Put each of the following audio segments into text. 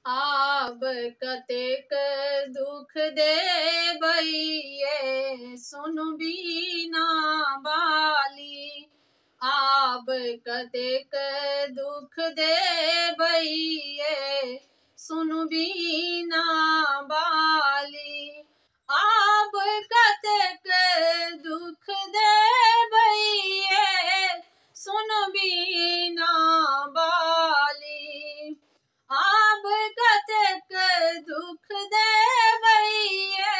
आब कतेक दुख देबैये सुनु बीना बाली। आब कतेक दुख देबैये सुनु बीना बाली। आब कतेक दुख देबैये सुनु बीना बाली। आब कतेक दुख देबैये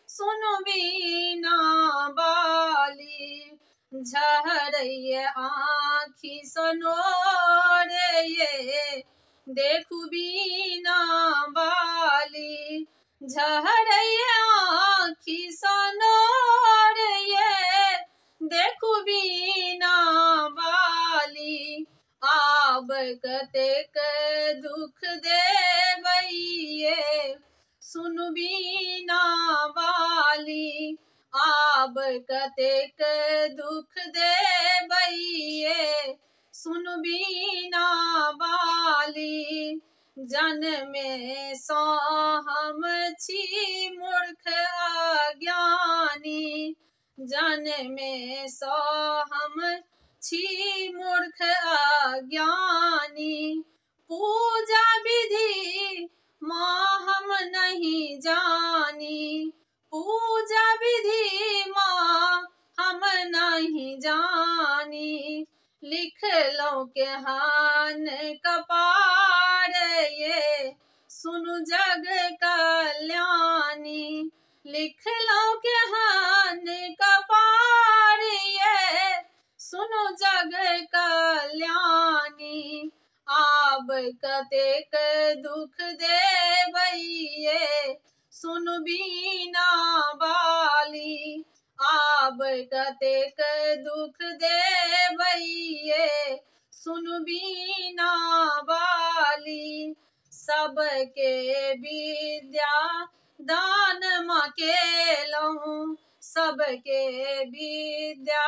सुनु बीना बाली। झरैये आँखि सनोरैये देखू बीना बाली। झरैये आँखि सनोरैये देखू बीना बाली। आब कतेक दुख देबैये सुनु बीना बाली। आब कतेक दुख देबैये सुनु बीना बाली। जन्मे सँ हम छी मूर्ख अज्ञानी। जन्मे सँ हम छी मूर्ख अज्ञानी। पूजा विधि माँ हम नहीं जानी। पूजा विधि माँ हम नहीं जानी। लिखलौं केहन कपार ये सुनु जग कल्याणी। लिखलौं केहन कपार ये सुनु जग कल्याणी। आब कतेक दुख देबैये सुनु बीना बाली। आब कतेक दुख देबैये सुनु बीना बाली। सबके विद्या दान माँ केलौं। सबके विद्या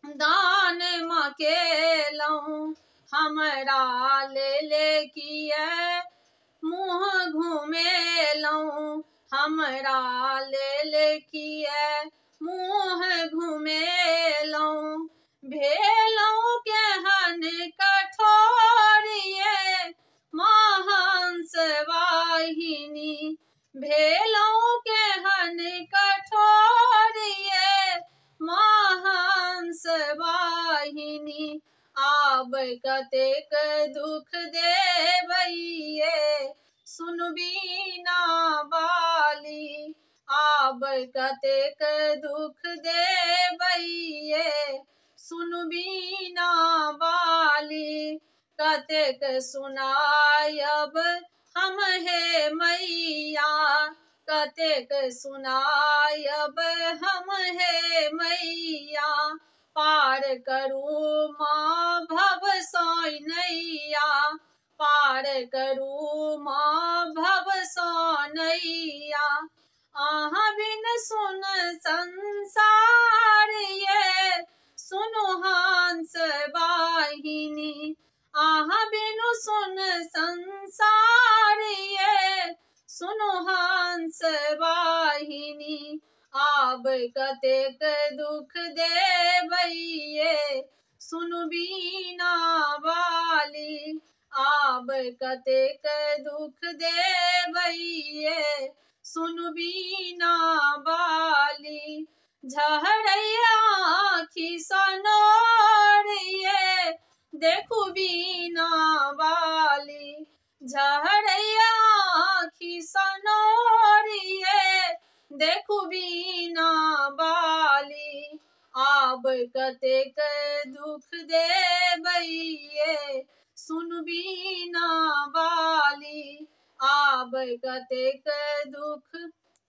दान माँ केलौं। हमरा ले किए मुँह घुमेलौं। हमरा ले किए मुँह घुमेलौं। भेलौं केहन कठोर ये महांस वाहिनी। भेलौं केहन कठोर ये महांस वाहिनी। आब कतेक दुख देबैये सुनु बीना बाली। आब कतेक दुख देबैये सुनु बीना बाली। कतेक सुनायब हम हे मैया। कतेक सुनायब हम हे मैया। पार करू माँ भव सँ नैया। पार करू माँ भव सँ नैया। अहाँ बिन सुन संसार ये सुनु हंस वाहिनी। अहाँ बिनु सुन संसार ये सुनु हंस वाहिनी। आब कतेक दुख देबैये सुनु बीना बाली। आब कतेक दुख देबैये सुनु बीना बाली। झरैये आँखि सनोरैये देखू बीना बाली। झरैये आँखि सनोरैये देखू बीना बाली। आब कतेक दुख देबैये सुनु बीना बाली। आब कतेक दुख